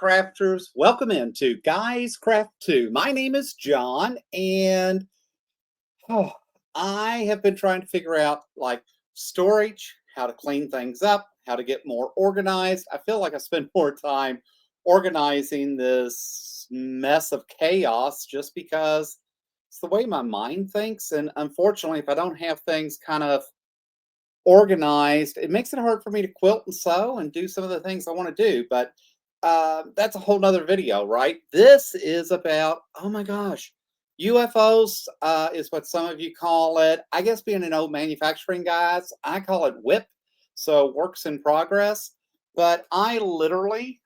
crafters, welcome into Guys Craft 2. My name is John, and oh, I have been trying to figure out like storage, how to clean things up, how to get more organized. I feel like I spend more time organizing this mess of chaos just because it's the way my mind thinks. And unfortunately, if I don't have things kind of organized, it makes it hard for me to quilt and sew and do some of the things I want to do. But that's a whole nother video, right? This is about, oh my gosh, UFOs is what some of you call it. I guess being an old manufacturing guys, I call it WIP, so works in progress. But I literally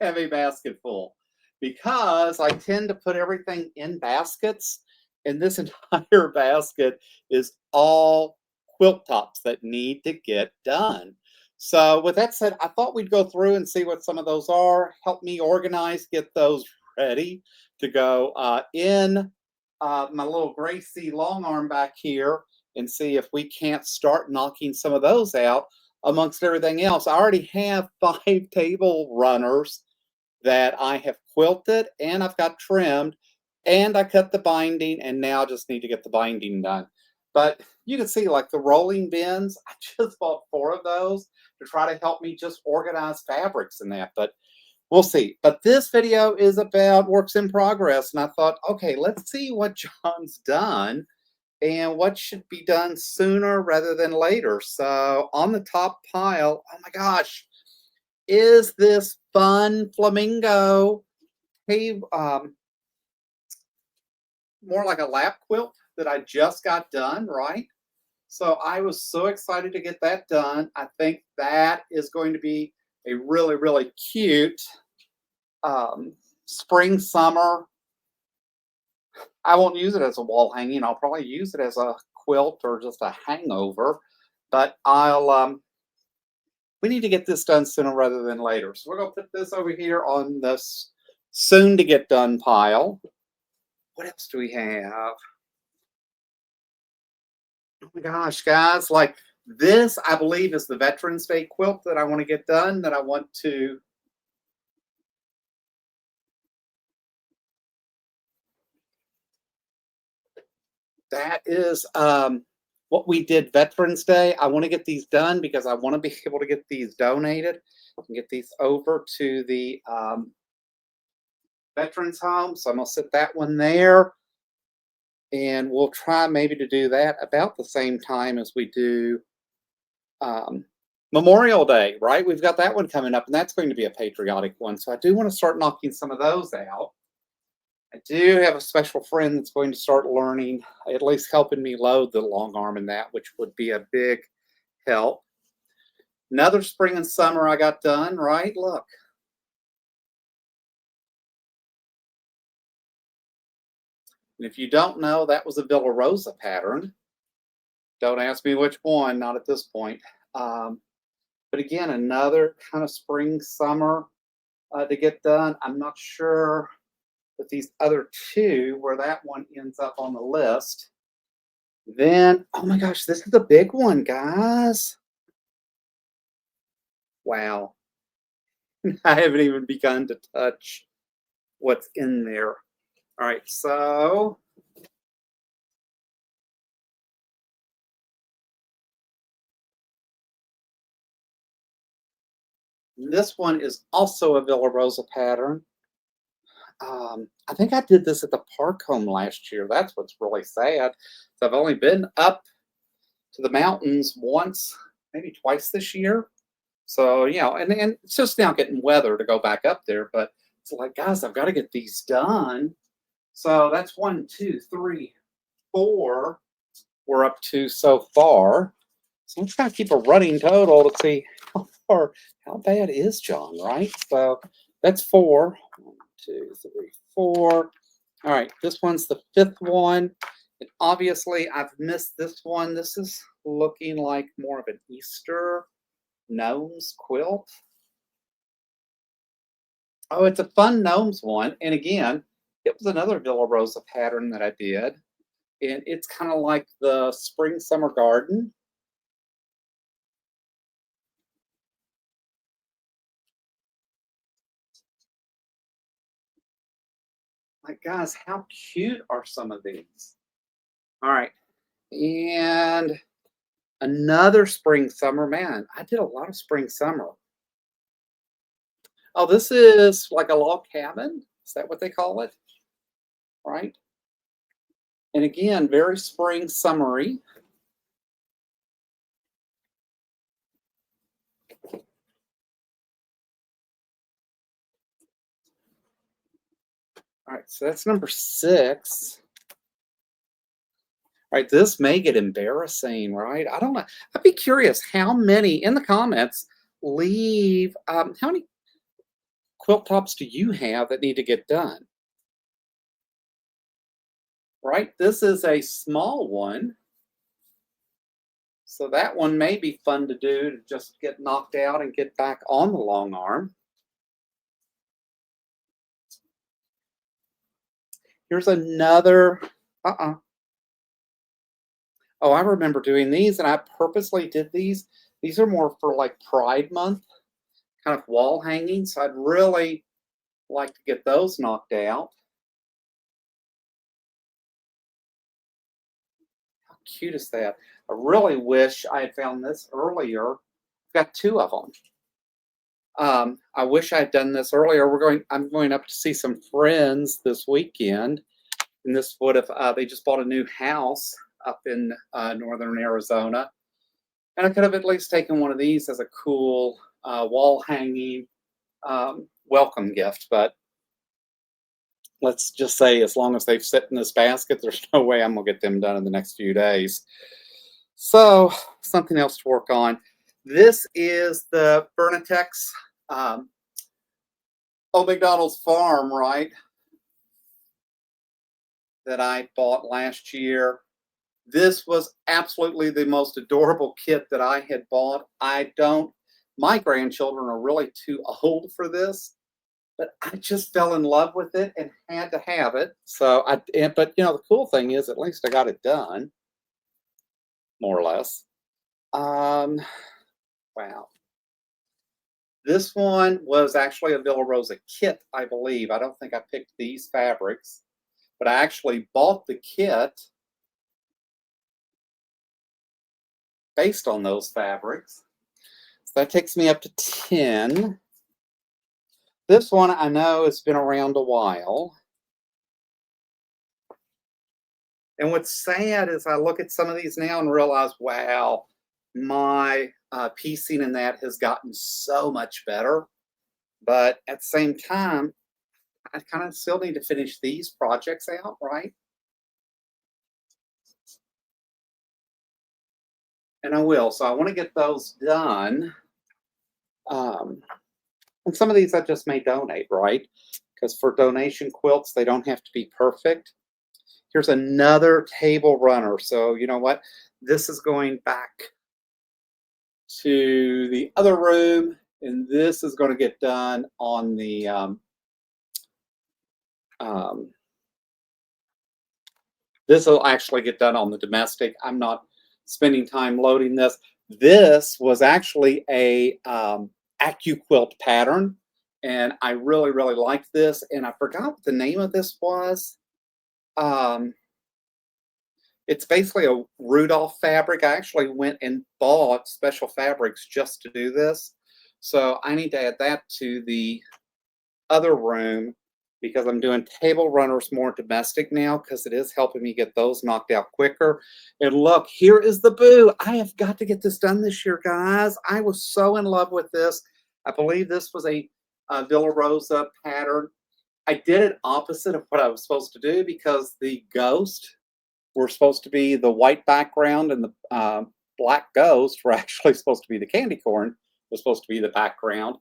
have a basket full because I tend to put everything in baskets, and this entire basket is all quilt tops that need to get done. So with that said, I thought we'd go through and see what some of those are, help me organize, get those ready to go in my little Gracie Longarm back here and see if we can't start knocking some of those out amongst everything else. I already have 5 table runners that I have quilted and I've got trimmed and I cut the binding and now I just need to get the binding done. But you can see like the rolling bins, I just bought 4 of those to try to help me just organize fabrics and that, but we'll see. But this video is about works in progress, and I thought, okay, let's see what John's done and what should be done sooner rather than later. So on the top pile, oh my gosh, is this fun flamingo? Hey, more like a lap quilt that I just got done, right? So I was so excited to get that done. I think that is going to be a really, really cute spring, summer. I won't use it as a wall hanging. I'll probably use it as a quilt or just a hangover. But we need to get this done sooner rather than later. So we're going to put this over here on this soon to get done pile. What else do we have? Oh my gosh, guys, like this, I believe, is the Veterans Day quilt that I want to get done, that I want to that is what we did Veterans Day. I want to get these done because I want to be able to get these donated and get these over to the Veterans Home. So I'm going to set that one there. And we'll try maybe to do that about the same time as we do Memorial Day, right? We've got that one coming up, and that's going to be a patriotic one. So I do want to start knocking some of those out. I do have a special friend that's going to start learning, at least helping me load the Longarm in that, which would be a big help. Another spring and summer I got done, right? Look. And if you don't know, that was a Villa Rosa pattern. Don't ask me which one, not at this point. But again, another kind of spring, summer to get done. I'm not sure with these other 2 where that one ends up on the list. Then, oh my gosh, this is a big one, guys. Wow. I haven't even begun to touch what's in there. All right, so this one is also a Villa Rosa pattern. I think I did this at the park home last year. That's what's really sad. So I've only been up to the mountains once, maybe twice this year. So, you know, and it's just now getting weather to go back up there. But it's like, guys, I've got to get these done. So that's 1, 2, 3, 4 we're up to so far. So I'm trying to keep a running total to see how bad is John, right? So that's 4. 1, 2, 3, 4. All right, this one's the 5th one. And obviously, I've missed this one. This is looking like more of an Easter gnomes quilt. Oh, it's a fun gnomes one. And again, it was another Villa Rosa pattern that I did. And it's kind of like the spring summer garden. Like, guys, how cute are some of these? All right. And another spring summer. Man, I did a lot of spring summer. Oh, this is like a log cabin. Is that what they call it? Right. And again, very spring summery. All right, so that's number 6. All right, this may get embarrassing, right? I don't know. I'd be curious how many in the comments leave. How many quilt tops do you have that need to get done? Right, this is a small one. So that one may be fun to do to just get knocked out and get back on the long arm. Here's another. Oh, I remember doing these, and I purposely did these. These are more for like Pride Month, kind of wall hanging. So I'd really like to get those knocked out. How cute is that? I really wish I had found this earlier. I've got 2 of them. I wish I had done this earlier. I'm going up to see some friends this weekend, and this would have. They just bought a new house up in northern Arizona, and I could have at least taken one of these as a cool wall hanging welcome gift. But let's just say, as long as they've sit in this basket, there's no way I'm gonna get them done in the next few days. So something else to work on. This is the Bernatex's Old McDonald's Farm, right? That I bought last year. This was absolutely the most adorable kit that I had bought. My grandchildren are really too old for this, but I just fell in love with it and had to have it. But the cool thing is, at least I got it done, more or less. Wow. This one was actually a Villa Rosa kit, I believe. I don't think I picked these fabrics, but I actually bought the kit based on those fabrics. So that takes me up to 10. This one I know has been around a while. And what's sad is I look at some of these now and realize, wow, my piecing in that has gotten so much better. But at the same time, I kind of still need to finish these projects out, right? And I will. So I want to get those done. And some of these I just may donate, right? Because for donation quilts, they don't have to be perfect. Here's another table runner. So you know what? This is going back to the other room, and this is going to get done on the this will actually get done on the domestic. I'm not spending time loading this. This was actually a AccuQuilt pattern, and I really, really liked this. And I forgot what the name of this was. It's basically a Rudolph fabric. I actually went and bought special fabrics just to do this. So I need to add that to the other room because I'm doing table runners more domestic now because it is helping me get those knocked out quicker. And look, here is the boo. I have got to get this done this year, guys. I was so in love with this. I believe this was a Villa Rosa pattern. I did it opposite of what I was supposed to do because the ghost were supposed to be the white background and the black ghost were actually supposed to be the candy corn was supposed to be the background.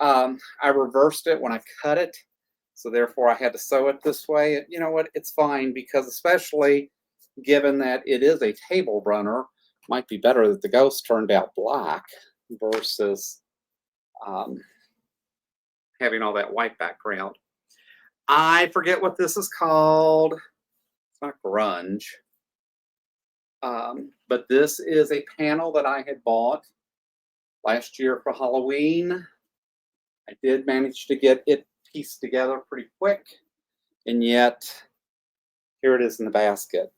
I reversed it when I cut it, so therefore I had to sew it this way. You know what? It's fine because especially given that it is a table runner, might be better that the ghost turned out black versus having all that white background. I forget what this is called. It's not grunge. But this is a panel that I had bought last year for Halloween. I did manage to get it pieced together pretty quick. And yet, here it is in the basket.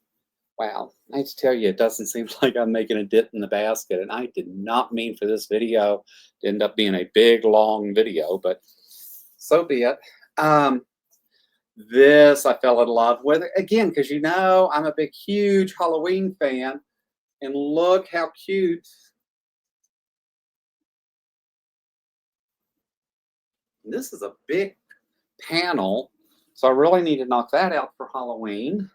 Wow, I hate to tell you, it doesn't seem like I'm making a dent in the basket, and I did not mean for this video to end up being a big, long video, but so be it. This I fell in love with, again, because you know I'm a big, huge Halloween fan, and look how cute. This is a big panel, so I really need to knock that out for Halloween.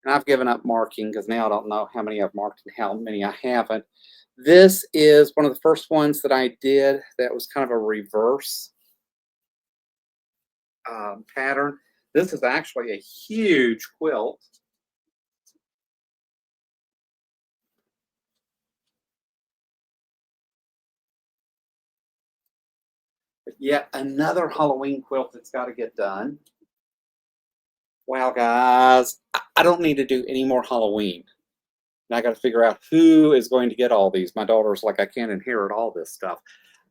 And I've given up marking because now I don't know how many I've marked and how many I haven't. This is one of the first ones that I did that was kind of a reverse pattern. This is actually a huge quilt. But yet another Halloween quilt that's got to get done. Wow, guys, I don't need to do any more Halloween. And I got to figure out who is going to get all these. My daughter's like, I can't inherit all this stuff.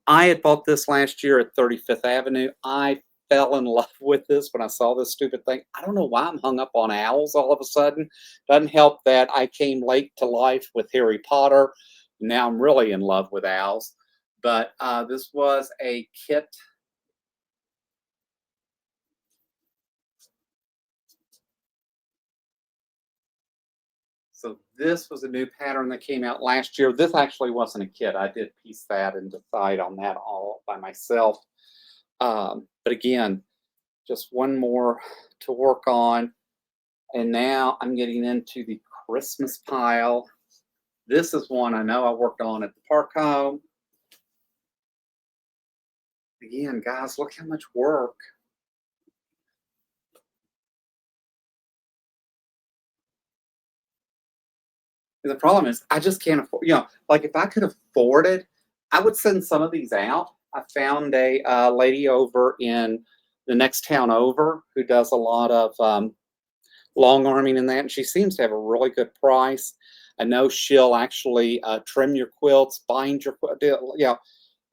I had bought this last year at 35th Avenue. I fell in love with this when I saw this stupid thing. I don't know why I'm hung up on owls all of a sudden. Doesn't help that I came late to life with Harry Potter. Now I'm really in love with owls. But this was a kit. So this was a new pattern that came out last year. This actually wasn't a kit. I did piece that and decide on that all by myself. But again, just one more to work on. And now I'm getting into the Christmas pile. This is one I know I worked on at the park home. Again, guys, look how much work. And the problem is I just can't afford, like if I could afford it, I would send some of these out. I found a lady over in the next town over who does a lot of long arming and that, and she seems to have a really good price. I know she'll actually trim your quilts, bind your quilt,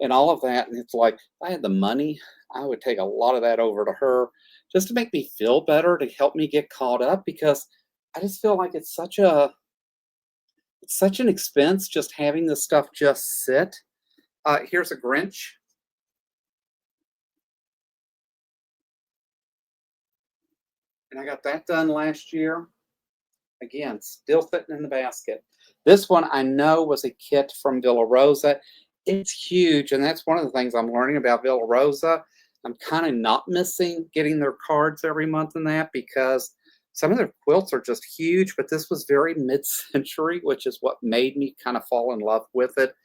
and all of that. And it's like, if I had the money, I would take a lot of that over to her just to make me feel better, to help me get caught up, because I just feel like it's such an expense just having this stuff just sit. Here's a Grinch. And I got that done last year. Again, still fitting in the basket. This one I know was a kit from Villa Rosa. It's huge, and that's one of the things I'm learning about Villa Rosa. I'm kind of not missing getting their cards every month in that, because some of their quilts are just huge, but this was very mid-century, which is what made me kind of fall in love with it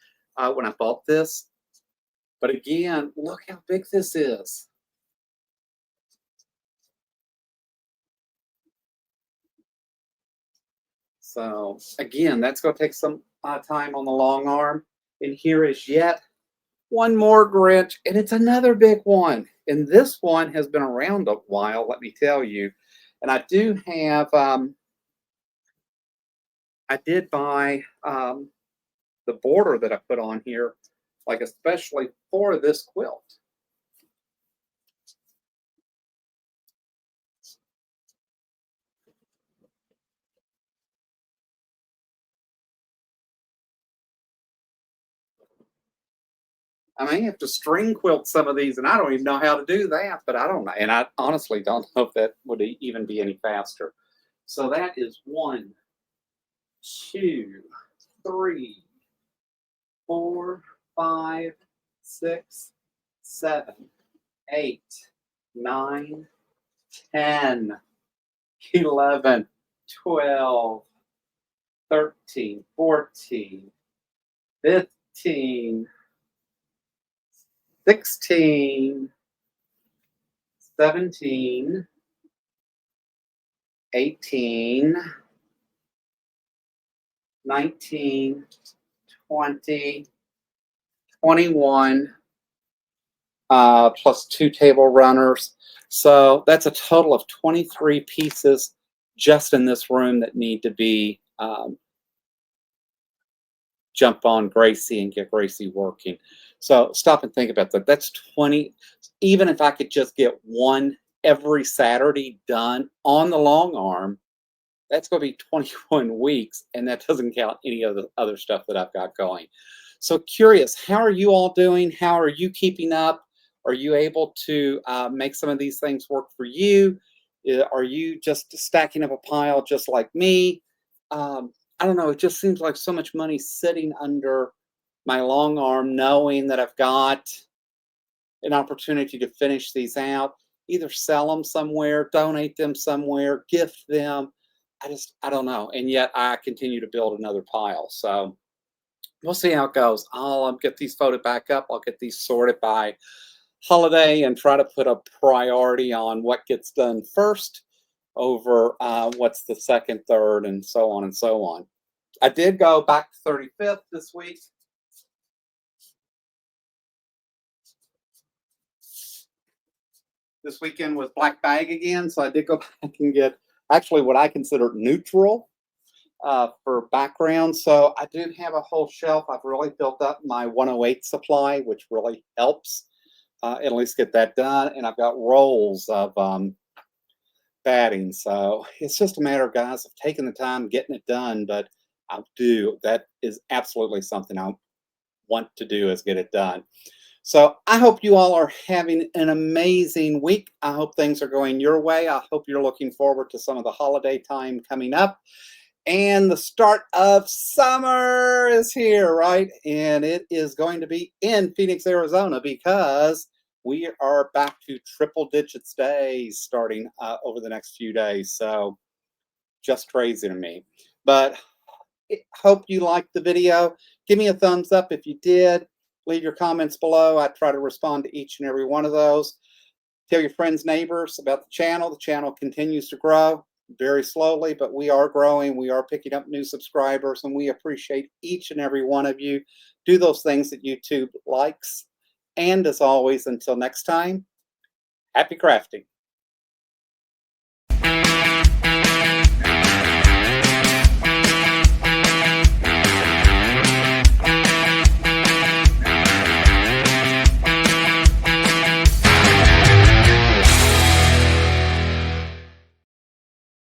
when I bought this. But again, look how big this is. So again, that's going to take some time on the long arm. And here is yet one more Grinch, and it's another big one. And this one has been around a while, let me tell you. And I do have, I did buy the border that I put on here, like especially for this quilt. I may have to string quilt some of these, and I don't even know how to do that, but I don't know. And I honestly don't know if that would even be any faster. So that is 1, 2, 3, 4, 5, 6, 7, 8, 9, 10, 11, 12, 13, 14, 15, 16, 17, 18, 19, 20, 21, plus 2 table runners. So that's a total of 23 pieces just in this room that need to be jump on Gracie and get Gracie working. So stop and think about that. That's 20. Even if I could just get one every Saturday done on the long arm, that's going to be 21 weeks, and that doesn't count any of the other stuff that I've got going. So curious, how are you all doing? How are you keeping up? Are you able to make some of these things work for you? Are you just stacking up a pile just like me? I don't know. It just seems like so much money sitting under my long arm, knowing that I've got an opportunity to finish these out, either sell them somewhere, donate them somewhere, gift them. I don't know. And yet I continue to build another pile. So we'll see how it goes. I'll get these folded back up. I'll get these sorted by holiday and try to put a priority on what gets done first over what's the second, third, and so on and so on. I did go back to 35th this week. This weekend was black bag again, so I did go back and get actually what I consider neutral for background. So I do have a whole shelf. I've really built up my 108 supply, which really helps at least get that done. And I've got rolls of batting. So it's just a matter of, guys, of taking the time, getting it done. But I'll do that is absolutely something I want to do is get it done. So I hope you all are having an amazing week. I hope things are going your way. I hope you're looking forward to some of the holiday time coming up. And the start of summer is here, right? And it is going to be in Phoenix, Arizona, because we are back to triple digits days starting over the next few days. So just crazy to me. But hope you liked the video. Give me a thumbs up if you did. Leave your comments below. I try to respond to each and every one of those. Tell your friends, neighbors about the channel. The channel continues to grow very slowly, but we are growing. We are picking up new subscribers, and we appreciate each and every one of you. Do those things that YouTube likes. And as always, until next time, happy crafting.